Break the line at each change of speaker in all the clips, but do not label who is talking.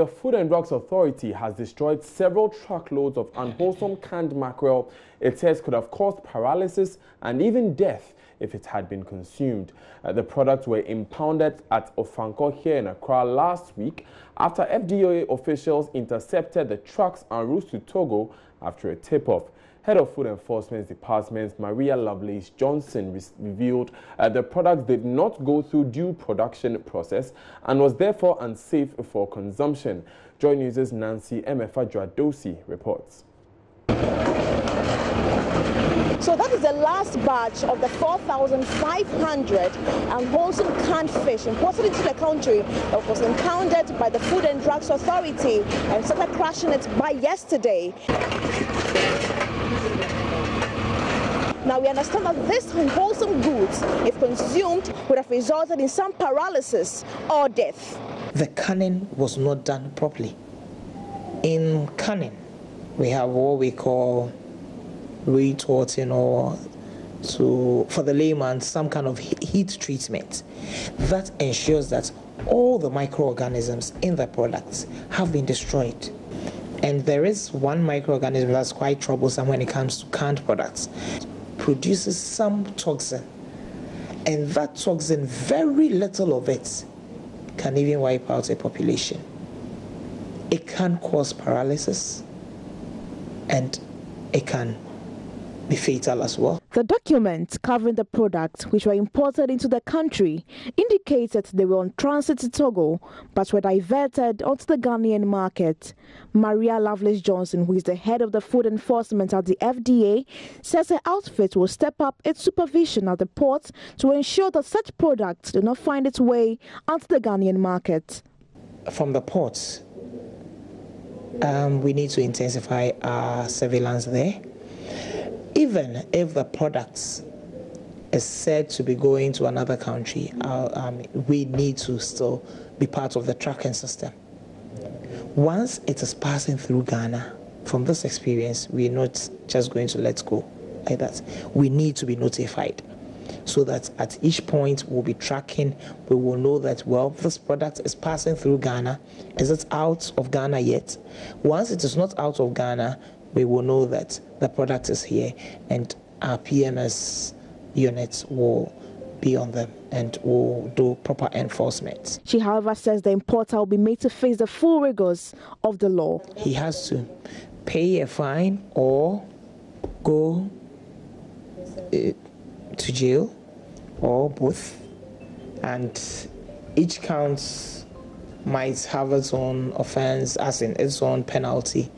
the Food and Drugs Authority has destroyed several truckloads of unwholesome canned mackerel it says could have caused paralysis and even death if it had been consumed. The products were impounded at Ofanko here in Accra last week after FDA officials intercepted the trucks en route to Togo after a tip-off. Head of Food Enforcement Department Maria Lovelace Johnson revealed the product did not go through due production process and was therefore unsafe for consumption. Joy News' Nancy Emefa-Dwadosi reports.
So that is the last batch of the 4,500 unwholesome canned fish imported into the country that was impounded by the Food and Drugs Authority and started crashing it by yesterday. Now we understand that this unwholesome goods, if consumed, would have resulted in some paralysis or death.
The canning was not done properly. In canning, we have what we call retorting, or for the layman, some kind of heat treatment that ensures that all the microorganisms in the products have been destroyed. And there is one microorganism that's quite troublesome when it comes to canned products. Produces some toxin, and that toxin, very little of it can even wipe out a population. It can cause paralysis and it can be fatal as well.
The documents covering the products which were imported into the country indicated they were on transit to Togo but were diverted onto the Ghanaian market. Maria Lovelace Johnson, who is the head of the food enforcement at the FDA, says her outfit will step up its supervision at the ports to ensure that such products do not find its way onto the Ghanaian market.
From the ports, we need to intensify our surveillance there. Even if the products is said to be going to another country, we need to still be part of the tracking system. Once it is passing through Ghana, from this experience, we're not just going to let go like that. We need to be notified so that at each point we'll be tracking. We will know that, well, this product is passing through Ghana. Is it out of Ghana yet? Once it is not out of Ghana, we will know that the product is here, and our PMS units will be on them and will do proper enforcement.
She, however, says the importer will be made to face the full rigors of the law.
He has to pay a fine or go to jail, or both, and each count might have its own offense, as in its own penalty.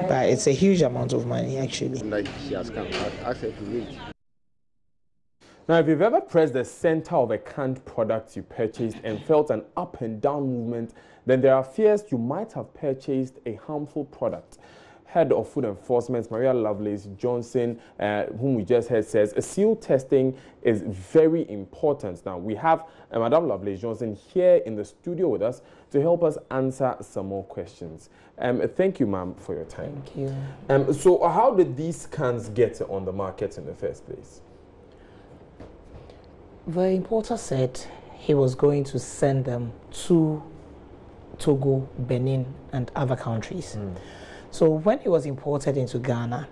But it's a huge amount of money, actually.
Now, if you've ever pressed the center of a canned product you purchased and felt an up and down movement, then there are fears you might have purchased a harmful product. Head of Food Enforcement Maria Lovelace Johnson, whom we just heard, says seal testing is very important. Now, we have Madam Lovelace Johnson here in the studio with us to help us answer some more questions. Thank you, ma'am, for your time.
Thank you.
So how did these cans get on the market in the first place?
The importer said he was going to send them to Togo, Benin, and other countries. So when it was imported into Ghana,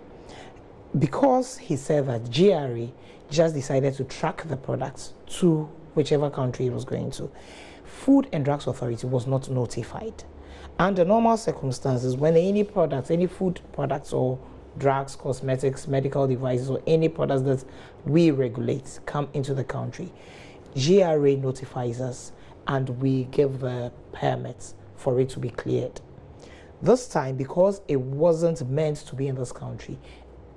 because he said that GRA just decided to track the products to whichever country it was going to, Food and Drugs Authority was not notified. Under normal circumstances, when any products, any food products or drugs, cosmetics, medical devices, or any products that we regulate come into the country, GRA notifies us and we give the permits for it to be cleared. This time, because it wasn't meant to be in this country,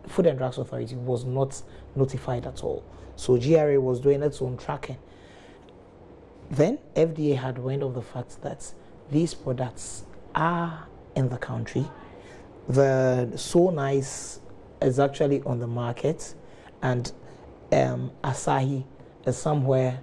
Food and Drugs Authority was not notified at all. So GRA was doing its own tracking. Then FDA had wind of the fact that these products are in the country. The So Nice is actually on the market, and Asahi is somewhere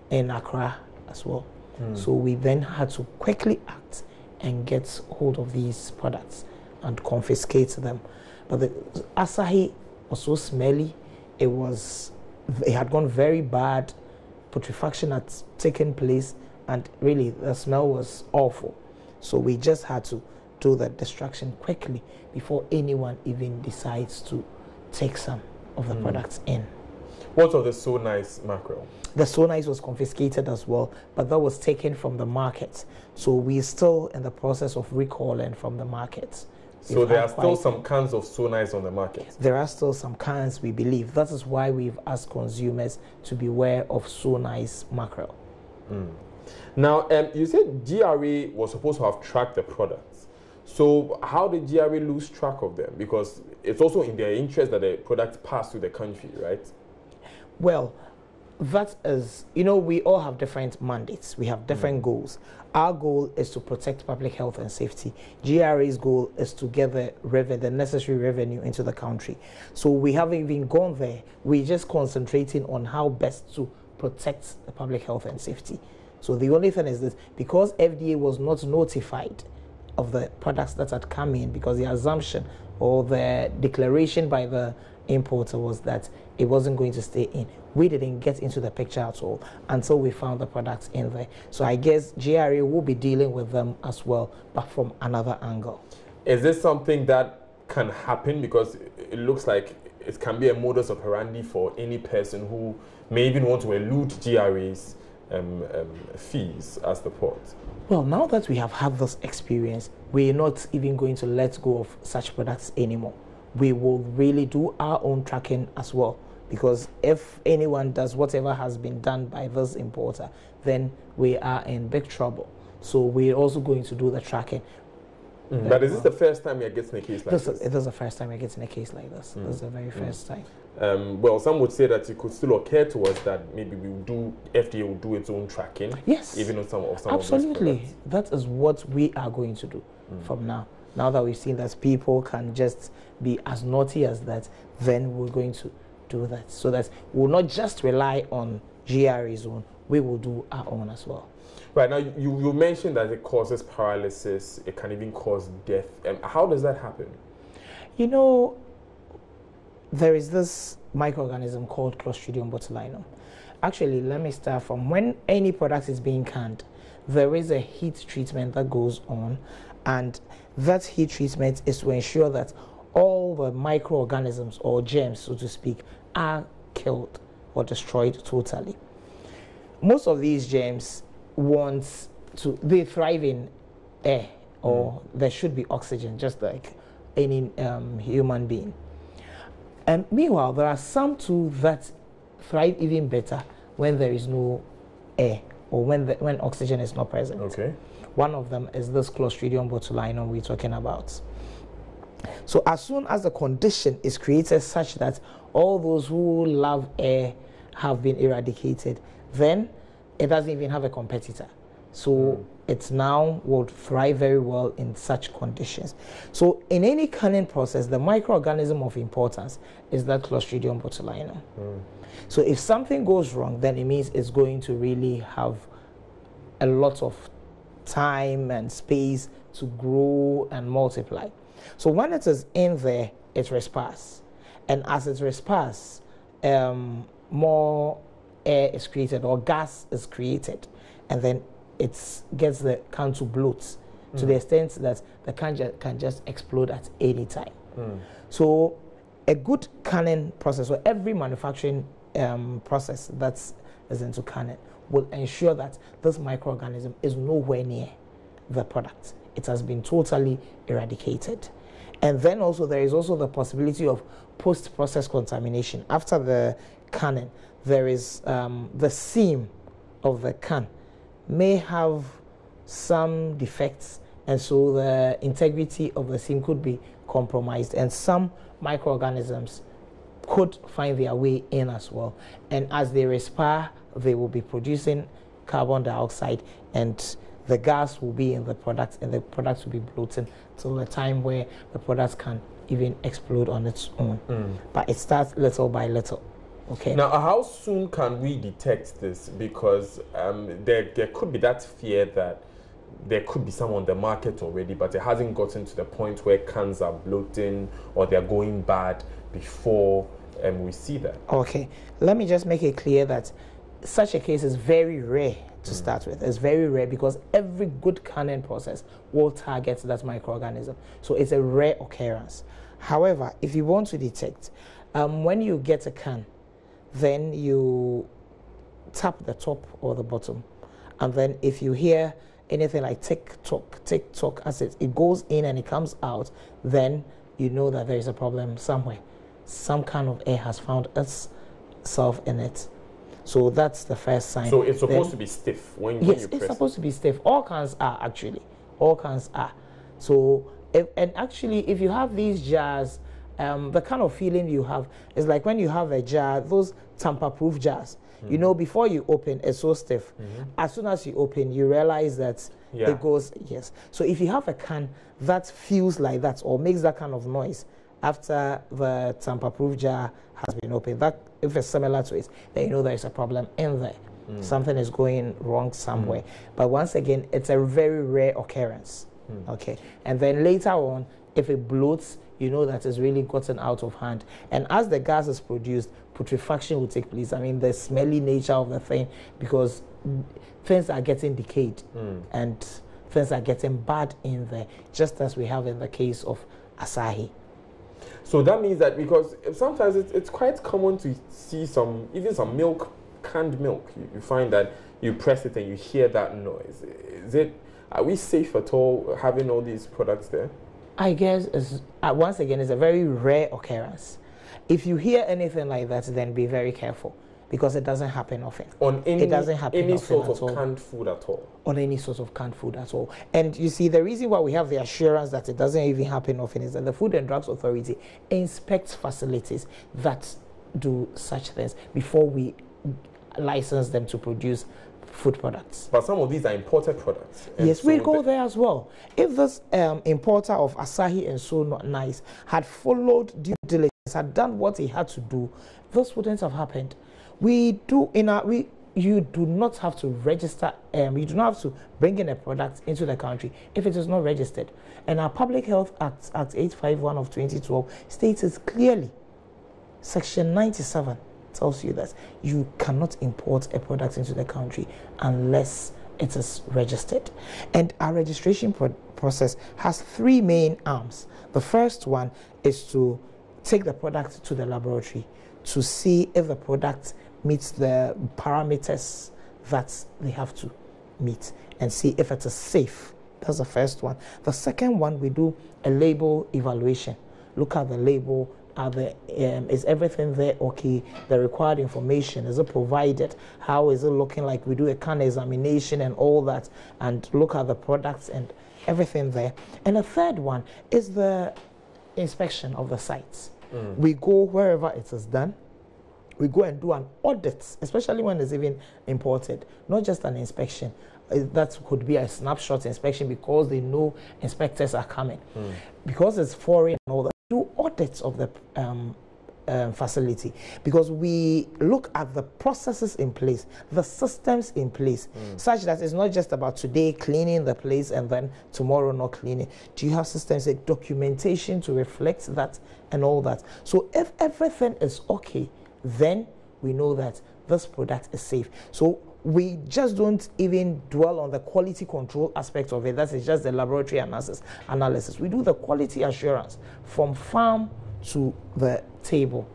in Accra as well. So we then had to quickly act and get hold of these products and confiscate them. But the Asahi was so smelly, it had gone very bad, putrefaction had taken place, and really the smell was awful. So we just had to do the destruction quickly before anyone even decides to take some of the products in.
What of the So Nice mackerel?
The So Nice was confiscated as well, but that was taken from the market. So we're still in the process of recalling from the markets.
So there are still some cans of So Nice on the market?
There are still some cans, we believe. That is why we've asked consumers to beware of So Nice mackerel.
Now, you said GRA was supposed to have tracked the products. So how did GRA lose track of them? Because it's also in their interest that the products pass through the country, right?
Well, that is, we all have different mandates. We have different goals. Our goal is to protect public health and safety. GRA's goal is to get the necessary revenue into the country. So we haven't even gone there. We're just concentrating on how best to protect the public health and safety. So the only thing is this, because FDA was not notified of the products that had come in, because the assumption or the declaration by the importer was that it wasn't going to stay in. We didn't get into the picture at all until we found the products in there. So I guess GRA will be dealing with them as well, but from another angle.
Is this something that can happen? Because it looks like it can be a modus operandi for any person who may even want to elude GRA's fees as the port.
Well, now that we have had this experience, we're not even going to let go of such products anymore. We will really do our own tracking as well, because if anyone does whatever has been done by this importer, then we are in big trouble. So we're also going to do the tracking.
But is this the first time you're getting a case like this?
It is the first time you're getting a case like this. This is the very first time.
Well, some would say that it could still occur to us that maybe FDA will do its own tracking.
Yes.
Even on some
absolutely.
of these
that is what we are going to do from now. Now that we've seen that people can just be as naughty as that, then we're going to do that. So that we'll not just rely on GRA's own, we will do our own as well.
Right, now you mentioned that it causes paralysis, it can even cause death. How does that happen?
There is this microorganism called Clostridium botulinum. Actually, let me start from when any product is being canned, there is a heat treatment that goes on, and that heat treatment is to ensure that all the microorganisms or germs, so to speak, are killed or destroyed totally. Most of these germs they thrive in air, or there should be oxygen, just like any human being. And meanwhile, there are some too that thrive even better when there is no air, or when oxygen is not present.
Okay.
One of them is this Clostridium botulinum we're talking about. So as soon as the condition is created such that all those who love air have been eradicated, then it doesn't even have a competitor. So it now would thrive very well in such conditions. So in any canning process, the microorganism of importance is that Clostridium botulinum. So if something goes wrong, then it means it's going to really have a lot of time and space to grow and multiply. So when it is in there, it respires. And as it respires, more air is created, or gas is created, and then it gets the can to bloat to the extent that the can can just explode at any time. So a good canning process, or every manufacturing process that is into canning, will ensure that this microorganism is nowhere near the product. It has been totally eradicated. And then also there is also the possibility of post-process contamination. After the canning, there is the seam of the can may have some defects, and so the integrity of the seam could be compromised, and some microorganisms could find their way in as well. And as they respire, they will be producing carbon dioxide, and the gas will be in the product, and the product will be bloating till the time where the product can even explode on its own. But it starts little by little. Okay.
Now, how soon can we detect this? Because there could be that fear that there could be some on the market already, but it hasn't gotten to the point where cans are bloating or they're going bad before we see that.
Okay. Let me just make it clear that such a case is very rare to start with. It's very rare because every good canning process will target that microorganism. So it's a rare occurrence. However, if you want to detect, when you get a can, then you tap the top or the bottom. And then if you hear anything like tick tock, as it goes in and it comes out, then you know that there is a problem somewhere. Some kind of air has found itself in it. So that's the first sign.
So it's supposed to be stiff when you press it? Yes, it's
supposed to be stiff. All cans are, actually. All cans are. So, if you have these jars, the kind of feeling you have is like when you have a jar, those tamper-proof jars. You know, before you open, it's so stiff. As soon as you open, you realize that it goes, yes. So if you have a can that feels like that or makes that kind of noise after the tamper-proof jar has been opened, that if it's similar to it, then you know there is a problem in there. Something is going wrong somewhere. But once again, it's a very rare occurrence. Okay. And then later on, if it bloats, you know that it's really gotten out of hand. And as the gas is produced, putrefaction will take place. I mean, the smelly nature of the thing, because things are getting decayed and things are getting bad in there, just as we have in the case of Asahi.
So that means that, because sometimes it's quite common to see even some milk, canned milk, you find that you press it and you hear that noise. Are we safe at all having all these products there?
I guess, once again, it's a very rare occurrence. If you hear anything like that, then be very careful, because it doesn't happen often.
It doesn't happen any sort of canned food at all?
On any sort of canned food at all. And you see, the reason why we have the assurance that it doesn't even happen often is that the Food and Drugs Authority inspects facilities that do such things before we license them to produce food products.
But some of these are imported products.
Yes, we go there as well. If this importer of Asahi and So Not Nice had followed due diligence, had done what he had to do, this wouldn't have happened. You do not have to register, you do not have to bring in a product into the country if it is not registered. And our Public Health Act 851 of 2012 states it clearly. Section 97 tells you that you cannot import a product into the country unless it is registered. And our registration process has three main arms. The first one is to take the product to the laboratory to see if the product meets the parameters that they have to meet and see if it is safe. That's the first one. The second one, we do a label evaluation. Look at the label. Is everything there okay? The required information, is it provided? How is it looking like? We do a can examination and all that, and look at the products and everything there. And the third one is the inspection of the sites. We go wherever it is done. We go and do an audit, especially when it's even imported, not just an inspection. That could be a snapshot inspection because they know inspectors are coming. Because it's foreign and all that, do audits of the facility, because we look at the processes in place, the systems in place, such that it's not just about today cleaning the place and then tomorrow not cleaning. Do you have systems like documentation to reflect that and all that? So if everything is okay, then we know that this product is safe. So we just don't even dwell on the quality control aspect of it. That is just the laboratory analysis. We do the quality assurance from farm to the table.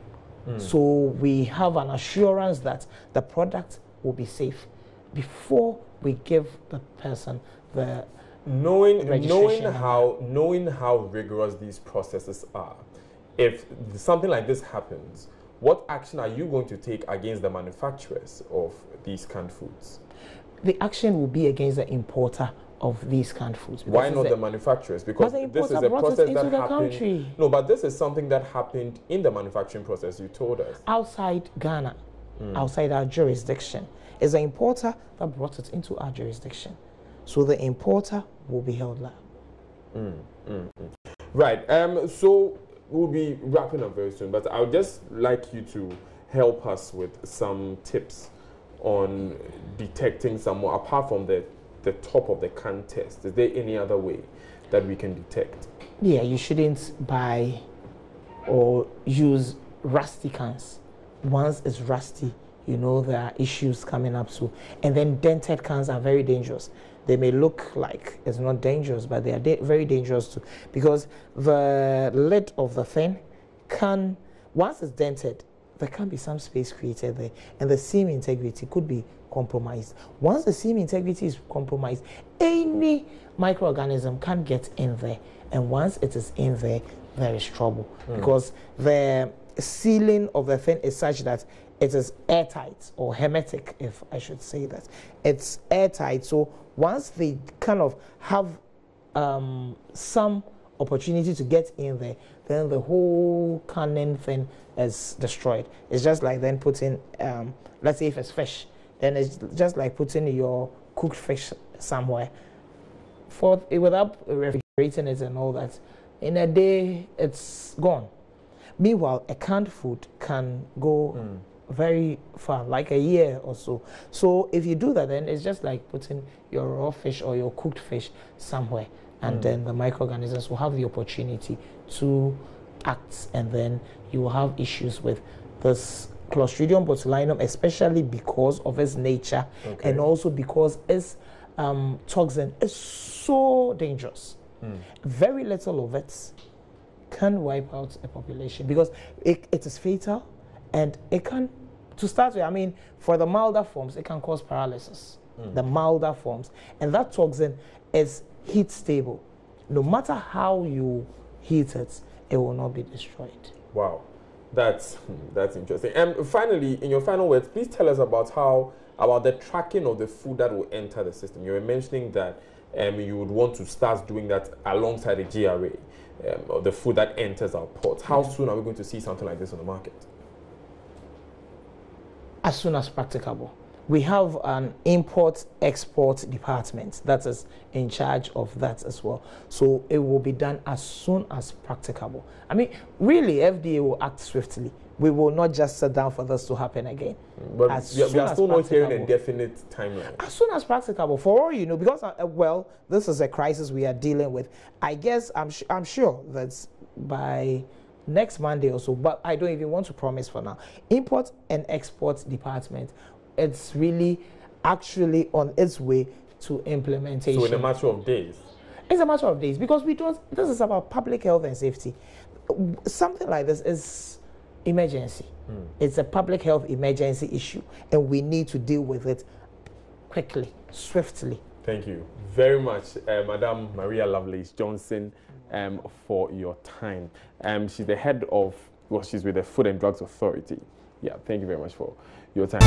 So we have an assurance that the product will be safe before we give the person the
knowing how rigorous these processes are. If something like this happens, what action are you going to take against the manufacturers of these canned foods?
The action will be against the importer of these canned foods.
Why not the manufacturers? Because this is a process that happened. No, but this is something that happened in the manufacturing process, you told us.
Outside Ghana, outside our jurisdiction. It's the importer that brought it into our jurisdiction. So the importer will be held liable.
Right. So we'll be wrapping up very soon, but I would just like you to help us with some tips on detecting some more, apart from the top of the can test. Is there any other way that we can detect?
Yeah, you shouldn't buy or use rusty cans. Once it's rusty, you know, there are issues coming up too. And then dented cans are very dangerous. They may look like it's not dangerous, but they are very dangerous too, because the lid of the thing can, once it's dented, there can be some space created there, and the seam integrity could be compromised. Once the seam integrity is compromised, any microorganism can get in there, and once it is in there, there is trouble, because the sealing of the thing is such that it is airtight, or hermetic, if I should say that. It's airtight, so once they kind of have some opportunity to get in there, then the whole canning thing is destroyed. It's just like then putting, let's say if it's fish, then it's just like putting your cooked fish somewhere without refrigerating it and all that. In a day, it's gone. Meanwhile, a canned food can go very far, like a year or so. So if you do that, then it's just like putting your raw fish or your cooked fish somewhere, and then the microorganisms will have the opportunity to act, and then you will have issues with this Clostridium botulinum, especially because of its nature, and also because its toxin is so dangerous. Very little of it can wipe out a population, because it is fatal, and it can, to start with, I mean, for the milder forms, it can cause paralysis, the milder forms. And that toxin is heat stable. No matter how you heat it, it will not be destroyed.
Wow, that's interesting. And finally, in your final words, please tell us about the tracking of the food that will enter the system. You were mentioning that you would want to start doing that alongside the GRA, of the food that enters our ports. How soon are we going to see something like this on the market?
As soon as practicable. We have an import-export department that is in charge of that as well. So it will be done as soon as practicable. I mean, really, FDA will act swiftly. We will not just sit down for this to happen again.
But we are still not hearing a definite timeline.
As soon as practicable, for all you know, because, well, this is a crisis we are dealing with. I guess, I'm sure that by next Monday or so, but I don't even want to promise for now. Import and Export Department, it's really actually on its way to implementation.
So in a matter of days?
It's a matter of days, because this is about public health and safety. Something like this is emergency. It's a public health emergency issue, and we need to deal with it quickly, swiftly.
Thank you very much, Madam Maria Lovelace Johnson, for your time. She's the head of, she's with the Food and Drugs Authority. Yeah, thank you very much for your time.